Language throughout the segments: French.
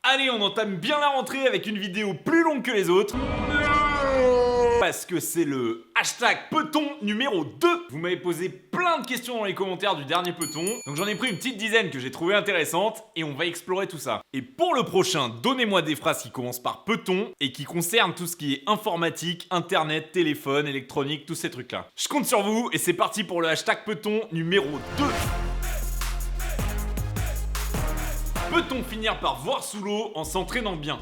Allez, on entame bien la rentrée avec une vidéo plus longue que les autres. Parce que c'est le hashtag Peton numéro 2. Vous m'avez posé plein de questions dans les commentaires du dernier Peton, donc j'en ai pris une petite dizaine que j'ai trouvé intéressantes et on va explorer tout ça. Et pour le prochain, donnez-moi des phrases qui commencent par Peton et qui concernent tout ce qui est informatique, internet, téléphone, électronique, tous ces trucs-là. Je compte sur vous et c'est parti pour le hashtag Peton numéro 2. Peut-on finir par voir sous l'eau en s'entraînant bien?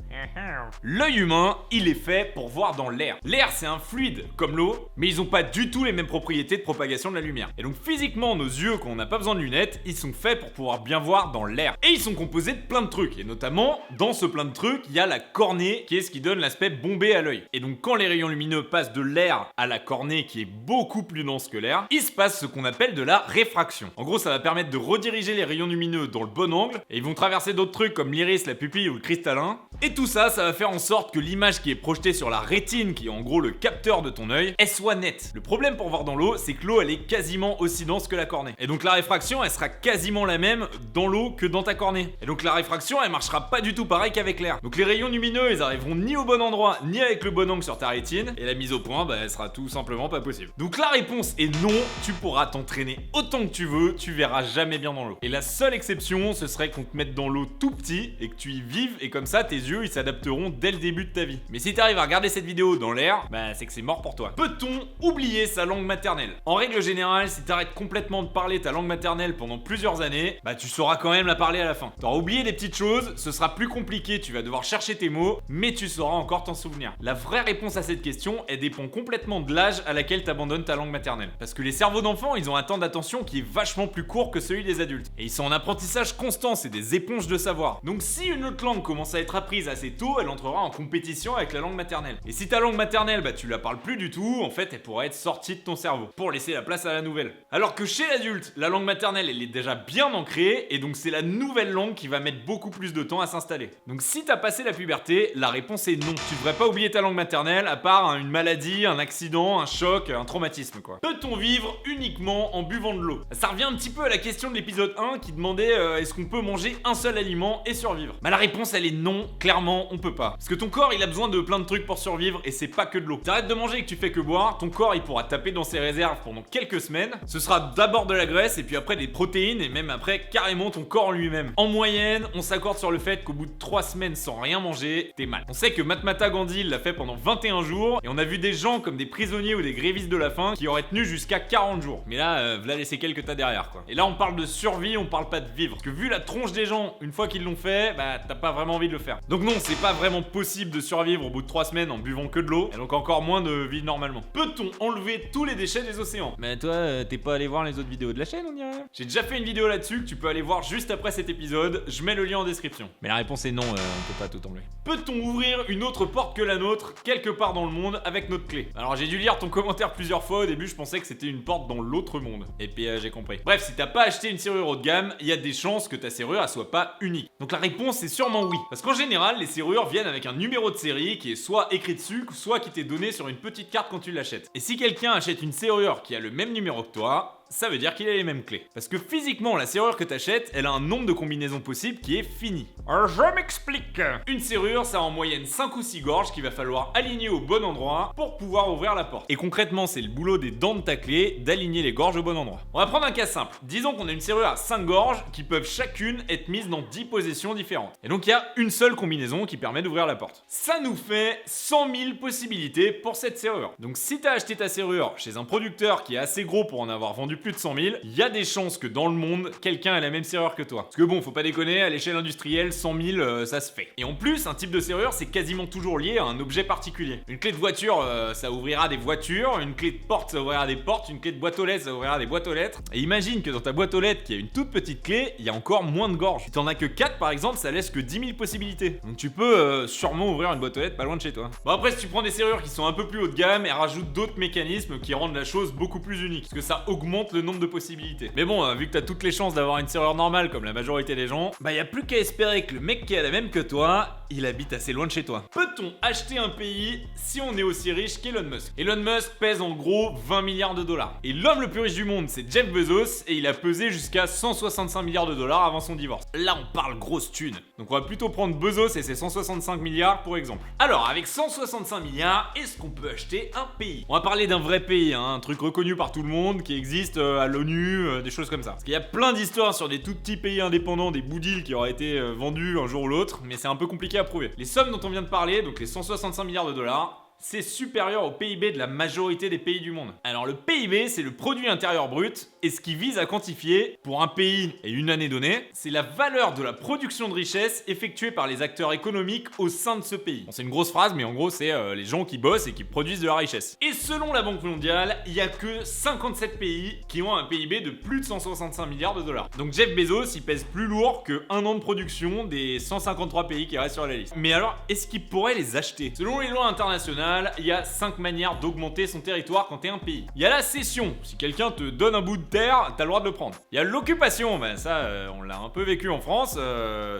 L'œil humain, il est fait pour voir dans l'air. L'air, c'est un fluide, comme l'eau, mais ils ont pas du tout les mêmes propriétés de propagation de la lumière. Et donc physiquement, nos yeux, quand on n'a pas besoin de lunettes, ils sont faits pour pouvoir bien voir dans l'air. Et ils sont composés de plein de trucs, et notamment, dans ce plein de trucs, il y a la cornée, qui est ce qui donne l'aspect bombé à l'œil. Et donc quand les rayons lumineux passent de l'air à la cornée, qui est beaucoup plus dense que l'air, il se passe ce qu'on appelle de la réfraction. En gros, ça va permettre de rediriger les rayons lumineux dans le bon angle, et ils vont traverser d'autres trucs comme l'iris, la pupille ou le cristallin. Et tout ça, ça va faire en sorte que l'image qui est projetée sur la rétine, qui est en gros le capteur de ton œil, elle soit nette. Le problème pour voir dans l'eau, c'est que l'eau elle est quasiment aussi dense que la cornée. Et donc la réfraction, elle sera quasiment la même dans l'eau que dans ta cornée. Et donc la réfraction, elle marchera pas du tout pareil qu'avec l'air. Donc les rayons lumineux, ils arriveront ni au bon endroit, ni avec le bon angle sur ta rétine. Et la mise au point, elle sera tout simplement pas possible. Donc la réponse est non, tu pourras t'entraîner autant que tu veux, tu verras jamais bien dans l'eau. Et la seule exception, ce serait qu'on te mette dans l'eau tout petit et que tu y vives, et comme ça tes yeux ils s'adapteront dès le début de ta vie. Mais si t'arrives à regarder cette vidéo dans l'air, c'est que c'est mort pour toi. Peut-on oublier sa langue maternelle? En règle générale, si t'arrêtes complètement de parler ta langue maternelle pendant plusieurs années, tu sauras quand même la parler à la fin. T'auras oublié des petites choses, ce sera plus compliqué, tu vas devoir chercher tes mots, mais tu sauras encore t'en souvenir. La vraie réponse à cette question, elle dépend complètement de l'âge à laquelle t'abandonnes ta langue maternelle. Parce que les cerveaux d'enfants, ils ont un temps d'attention qui est vachement plus court que celui des adultes. Et ils sont en apprentissage constant, c'est des éponges de savoir. Donc si une autre langue commence à être apprise assez tôt, elle entrera en compétition avec la langue maternelle. Et si ta langue maternelle, tu la parles plus du tout, en fait, elle pourrait être sortie de ton cerveau pour laisser la place à la nouvelle. Alors que chez l'adulte, la langue maternelle, elle est déjà bien ancrée, et donc c'est la nouvelle langue qui va mettre beaucoup plus de temps à s'installer. Donc si t'as passé la puberté, la réponse est non. Tu devrais pas oublier ta langue maternelle, à part une maladie, un accident, un choc, un traumatisme quoi. Peut-on vivre uniquement en buvant de l'eau? Ça revient un petit peu à la question de l'épisode 1 qui demandait est-ce qu'on peut manger un seul aliment et survivre? La réponse elle est non, clairement on peut pas. Parce que ton corps il a besoin de plein de trucs pour survivre et c'est pas que de l'eau. T'arrêtes de manger et que tu fais que boire, ton corps il pourra taper dans ses réserves pendant quelques semaines. Ce sera d'abord de la graisse et puis après des protéines et même après carrément ton corps en lui-même. En moyenne, on s'accorde sur le fait qu'au bout de 3 semaines sans rien manger, t'es mal. On sait que Mahatma Gandhi l'a fait pendant 21 jours et on a vu des gens comme des prisonniers ou des grévistes de la faim qui auraient tenu jusqu'à 40 jours. Mais là, v'là les séquelles que t'as derrière quoi. Et là on parle de survie, on parle pas de vivre. Parce que vu la tronche des gens, une fois qu'ils l'ont fait, t'as pas vraiment envie de le faire. Donc non, c'est pas vraiment possible de survivre au bout de 3 semaines en buvant que de l'eau, et donc encore moins de vivre normalement. Peut-on enlever tous les déchets des océans? Mais toi, t'es pas allé voir les autres vidéos de la chaîne, on dirait? J'ai déjà fait une vidéo là-dessus que tu peux aller voir juste après cet épisode, je mets le lien en description. Mais la réponse est non, on peut pas tout enlever. Peut-on ouvrir une autre porte que la nôtre, quelque part dans le monde, avec notre clé? Alors j'ai dû lire ton commentaire plusieurs fois, au début je pensais que c'était une porte dans l'autre monde. Et puis j'ai compris. Bref, si t'as pas acheté une serrure haut de gamme, il y a des chances que ta serrure elle soit pas unique. Donc la réponse est sûrement oui. Parce qu'en général, les serrures viennent avec un numéro de série qui est soit écrit dessus, soit qui t'est donné sur une petite carte quand tu l'achètes. Et si quelqu'un achète une serrure qui a le même numéro que toi, ça veut dire qu'il a les mêmes clés. Parce que physiquement, la serrure que t'achètes, elle a un nombre de combinaisons possibles qui est fini. Alors je m'explique. Une serrure, ça a en moyenne 5 ou 6 gorges qu'il va falloir aligner au bon endroit pour pouvoir ouvrir la porte. Et concrètement, c'est le boulot des dents de ta clé d'aligner les gorges au bon endroit. On va prendre un cas simple. Disons qu'on a une serrure à 5 gorges qui peuvent chacune être mises dans 10 positions différentes. Et donc il y a une seule combinaison qui permet d'ouvrir la porte. Ça nous fait 100 000 possibilités pour cette serrure. Donc si t'as acheté ta serrure chez un producteur qui est assez gros pour en avoir vendu plus de 100 000, il y a des chances que dans le monde, quelqu'un ait la même serrure que toi. Parce que bon, faut pas déconner, à l'échelle industrielle, 100 000, ça se fait. Et en plus, un type de serrure, c'est quasiment toujours lié à un objet particulier. Une clé de voiture, ça ouvrira des voitures, une clé de porte, ça ouvrira des portes, une clé de boîte aux lettres, ça ouvrira des boîtes aux lettres. Et imagine que dans ta boîte aux lettres, qui a une toute petite clé, il y a encore moins de gorges. Si t'en as que 4 par exemple, ça laisse que 10 000 possibilités. Donc tu peux sûrement ouvrir une boîte aux lettres pas loin de chez toi. Bon après, si tu prends des serrures qui sont un peu plus haut de gamme, elles rajoutent d'autres mécanismes qui rendent la chose beaucoup plus unique. Parce que ça augmente le nombre de possibilités. Mais bon, vu que t'as toutes les chances d'avoir une serrure normale comme la majorité des gens, y a plus qu'à espérer que le mec qui a la même que toi, il habite assez loin de chez toi. Peut-on acheter un pays si on est aussi riche qu'Elon Musk? Elon Musk pèse en gros 20 milliards de dollars. Et l'homme le plus riche du monde, c'est Jeff Bezos, et il a pesé jusqu'à 165 milliards de dollars avant son divorce. Là, on parle grosse thune. Donc on va plutôt prendre Bezos et ses 165 milliards pour exemple. Alors, avec 165 milliards, est-ce qu'on peut acheter un pays? On va parler d'un vrai pays, hein, un truc reconnu par tout le monde, qui existe à l'ONU, des choses comme ça. Parce qu'il y a plein d'histoires sur des tout petits pays indépendants, des bouddhis qui auraient été vendus un jour ou l'autre, mais c'est un peu compliqué à prouver. Les sommes dont on vient de parler, donc les 165 milliards de dollars, c'est supérieur au PIB de la majorité des pays du monde. Alors le PIB, c'est le produit intérieur brut, et ce qui vise à quantifier, pour un pays et une année donnée, c'est la valeur de la production de richesse effectuée par les acteurs économiques au sein de ce pays. Bon, c'est une grosse phrase, mais en gros, c'est les gens qui bossent et qui produisent de la richesse. Et selon la Banque mondiale, il y a que 57 pays qui ont un PIB de plus de 165 milliards de dollars. Donc Jeff Bezos, il pèse plus lourd que un an de production des 153 pays qui restent sur la liste. Mais alors, est-ce qu'il pourrait les acheter? Selon les lois internationales, il y a 5 manières d'augmenter son territoire quand t'es un pays. Il y a la cession. Si quelqu'un te donne un bout de terre, t'as le droit de le prendre. Il y a l'occupation. Ben ça, on l'a un peu vécu en France.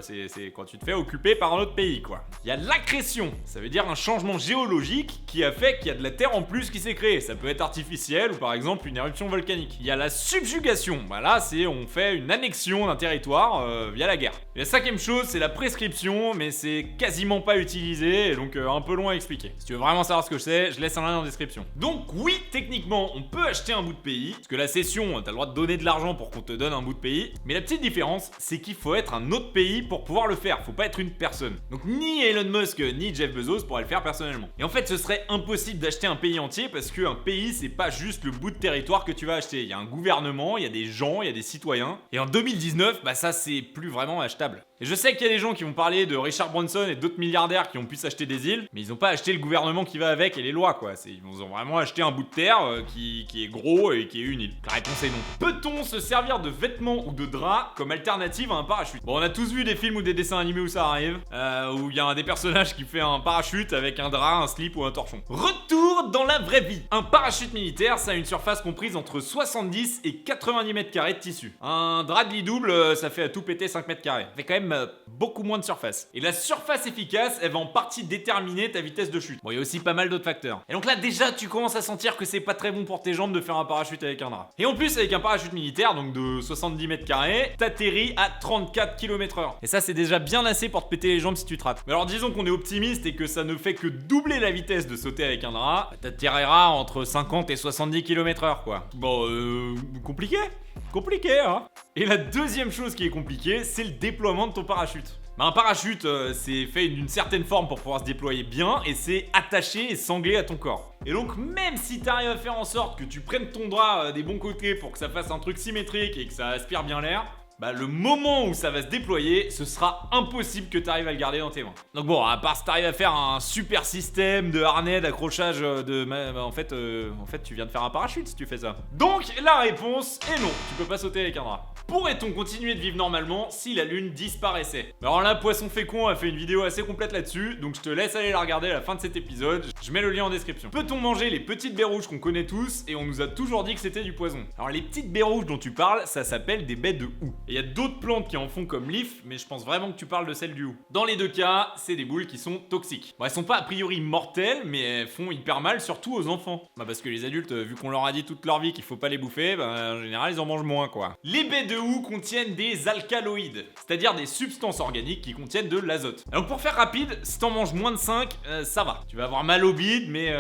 C'est quand tu te fais occuper par un autre pays, quoi. Il y a l'accrétion. Ça veut dire un changement géologique qui a fait qu'il y a de la terre en plus qui s'est créée. Ça peut être artificiel ou par exemple une éruption volcanique. Il y a la subjugation. Ben là, c'est on fait une annexion d'un territoire via la guerre. Et la cinquième chose, c'est la prescription, mais c'est quasiment pas utilisé, donc un peu long à expliquer. Si tu veux vraiment savoir ce que je laisse un lien en description. Donc oui, techniquement, on peut acheter un bout de pays, parce que la cession, t'as le droit de donner de l'argent pour qu'on te donne un bout de pays, mais la petite différence, c'est qu'il faut être un autre pays pour pouvoir le faire, faut pas être une personne. Donc ni Elon Musk, ni Jeff Bezos pourraient le faire personnellement. Et en fait, ce serait impossible d'acheter un pays entier, parce qu'un pays, c'est pas juste le bout de territoire que tu vas acheter. Il y a un gouvernement, il y a des gens, il y a des citoyens, et en 2019, bah ça c'est plus vraiment achetable. Et je sais qu'il y a des gens qui vont parler de Richard Branson et d'autres milliardaires qui ont pu s'acheter des îles, mais ils ont pas acheté le gouvernement qui va avec et les lois, quoi. Ils ont vraiment acheté un bout de terre qui est gros et qui est une île. La réponse est non. Peut-on se servir de vêtements ou de draps comme alternative à un parachute? Bon, on a tous vu des films ou des dessins animés où ça arrive, où il y a un des personnages qui fait un parachute avec un drap, un slip ou un torchon. Retour dans la vraie vie. Un parachute militaire, ça a une surface comprise entre 70 et 90 mètres carrés de tissu. Un drap de lit double, ça fait à tout péter 5 mètres carrés. Ça fait quand même beaucoup moins de surface. Et la surface efficace, elle va en partie déterminer ta vitesse de chute. Bon, il y a aussi pas mal d'autres facteurs. Et donc là, déjà, tu commences à sentir que c'est pas très bon pour tes jambes de faire un parachute avec un drap. Et en plus, avec un parachute militaire, donc de 70 mètres carrés, t'atterris à 34 km/h. Et ça, c'est déjà bien assez pour te péter les jambes si tu te rates. Mais alors, disons qu'on est optimiste et que ça ne fait que doubler la vitesse de sauter avec un drap, t'atterriras entre 50 et 70 km/h, quoi. Bon, compliqué? Compliqué, hein? Et la deuxième chose qui est compliquée, c'est le déploiement de ton parachute. Bah, un parachute, c'est fait d'une certaine forme pour pouvoir se déployer bien, et c'est attaché et sanglé à ton corps. Et donc même si t'arrives à faire en sorte que tu prennes ton drap des bons côtés pour que ça fasse un truc symétrique et que ça aspire bien l'air, bah le moment où ça va se déployer, ce sera impossible que tu arrives à le garder dans tes mains. Donc bon, à part si t'arrives à faire un super système de harnais, d'accrochage en fait, tu viens de faire un parachute si tu fais ça. Donc la réponse est non, tu peux pas sauter avec un drap. Pourrait-on continuer de vivre normalement si la lune disparaissait? Alors là, Poisson Fécond a fait une vidéo assez complète là-dessus, donc je te laisse aller la regarder à la fin de cet épisode, je mets le lien en description. Peut-on manger les petites baies rouges qu'on connaît tous, et on nous a toujours dit que c'était du poison? Alors les petites baies rouges dont tu parles, ça s'appelle des baies de houx. Et il y a d'autres plantes qui en font comme l'if, mais je pense vraiment que tu parles de celle du houx. Dans les deux cas, c'est des boules qui sont toxiques. Bon, elles sont pas a priori mortelles, mais elles font hyper mal, surtout aux enfants. Bah parce que les adultes, vu qu'on leur a dit toute leur vie qu'il faut pas les bouffer, bah en général ils en mangent moins, quoi. Les baies de houx contiennent des alcaloïdes, c'est-à-dire des substances organiques qui contiennent de l'azote. Donc pour faire rapide, si t'en manges moins de 5, ça va. Tu vas avoir mal au bide, mais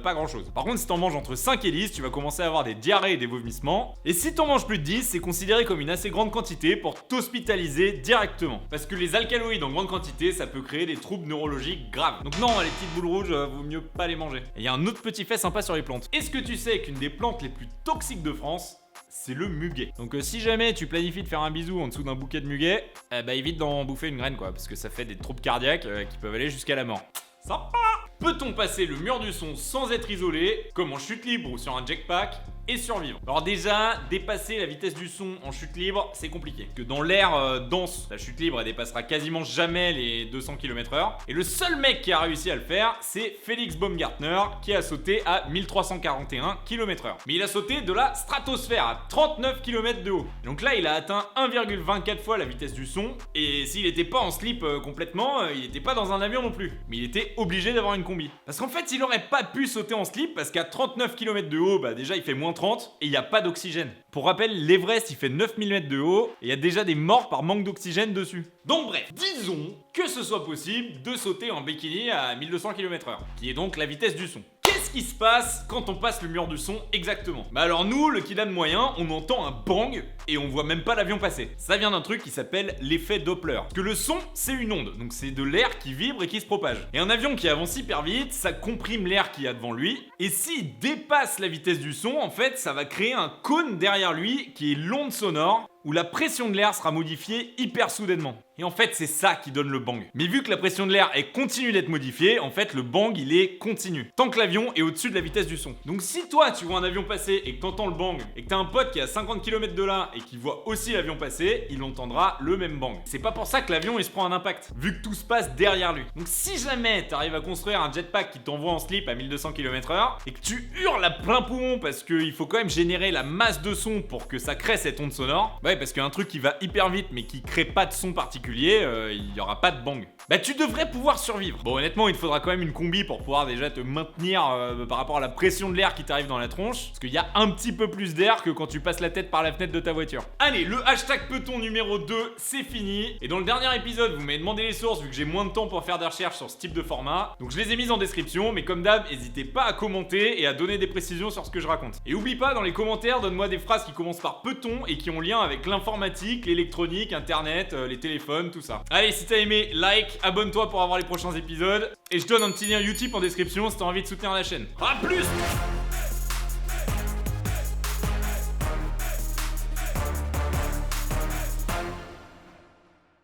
pas grand-chose. Par contre, si t'en manges entre 5 et 10, tu vas commencer à avoir des diarrhées et des vomissements. Et si t'en manges plus de 10, c'est considéré comme une assez grande quantité pour t'hospitaliser directement. Parce que les alcaloïdes en grande quantité, ça peut créer des troubles neurologiques graves. Donc non, les petites boules rouges, vaut mieux pas les manger. Et il y a un autre petit fait sympa sur les plantes. Est-ce que tu sais qu'une des plantes les plus toxiques de France, c'est le muguet. Donc si jamais tu planifies de faire un bisou en dessous d'un bouquet de muguet, bah évite d'en bouffer une graine, quoi, parce que ça fait des troubles cardiaques qui peuvent aller jusqu'à la mort. Sympa. Peut-on passer le mur du son sans être isolé, comme en chute libre ou sur un jetpack? et survivre. Alors déjà, dépasser la vitesse du son en chute libre, c'est compliqué. Que dans l'air dense, la chute libre, elle dépassera quasiment jamais les 200 km/h. Et le seul mec qui a réussi à le faire, c'est Felix Baumgartner, qui a sauté à 1341 km/h. Mais il a sauté de la stratosphère à 39 km de haut. Donc là, il a atteint 1,24 fois la vitesse du son. Et s'il n'était pas en slip complètement, il n'était pas dans un avion non plus. Mais il était obligé d'avoir une combi. Parce qu'en fait, il aurait pas pu sauter en slip parce qu'à 39 km de haut, bah déjà il fait moins 30 et il n'y a pas d'oxygène. Pour rappel, l'Everest il fait 9000 mètres de haut et il y a déjà des morts par manque d'oxygène dessus. Donc bref, disons que ce soit possible de sauter en bikini à 1200 km/h, qui est donc la vitesse du son. Qu'est-ce qui se passe quand on passe le mur du son exactement? Bah alors nous, le kidam moyen, on entend un bang et on voit même pas l'avion passer. Ça vient d'un truc qui s'appelle l'effet Doppler. Parce que le son, c'est une onde, donc c'est de l'air qui vibre et qui se propage. Et un avion qui avance hyper vite, ça comprime l'air qu'il y a devant lui, et s'il dépasse la vitesse du son, en fait, ça va créer un cône derrière lui qui est l'onde sonore, où la pression de l'air sera modifiée hyper soudainement. Et en fait, c'est ça qui donne le bang. Mais vu que la pression de l'air elle continue d'être modifiée, en fait, le bang il est continu. Tant que l'avion est au-dessus de la vitesse du son. Donc si toi tu vois un avion passer et que t'entends le bang, et que t'as un pote qui est à 50 km de là et qui voit aussi l'avion passer, il entendra le même bang. C'est pas pour ça que l'avion il se prend un impact, vu que tout se passe derrière lui. Donc si jamais t'arrives à construire un jetpack qui t'envoie en slip à 1200 km/h, et que tu hurles à plein poumon parce qu'il faut quand même générer la masse de son pour que ça crée cette onde sonore, ouais, parce qu'un truc qui va hyper vite mais qui crée pas de son particulier, il y aura pas de bang. Bah tu devrais pouvoir survivre. Bon honnêtement il te faudra quand même une combi pour pouvoir déjà te maintenir par rapport à la pression de l'air qui t'arrive dans la tronche, parce qu'il y a un petit peu plus d'air que quand tu passes la tête par la fenêtre de ta voiture. Allez, le hashtag peloton numéro 2 c'est fini. Et dans le dernier épisode vous m'avez demandé les sources vu que j'ai moins de temps pour faire des recherches sur ce type de format, donc je les ai mises en description, mais comme d'hab n'hésitez pas à commenter et à donner des précisions sur ce que je raconte. Et oublie pas dans les commentaires, donne-moi des phrases qui commencent par peloton et qui ont lien avec l'informatique, l'électronique, internet, les téléphones, tout ça. Allez, si t'as aimé, like, abonne-toi pour avoir les prochains épisodes, et je donne un petit lien Utip en description si t'as envie de soutenir la chaîne. A plus!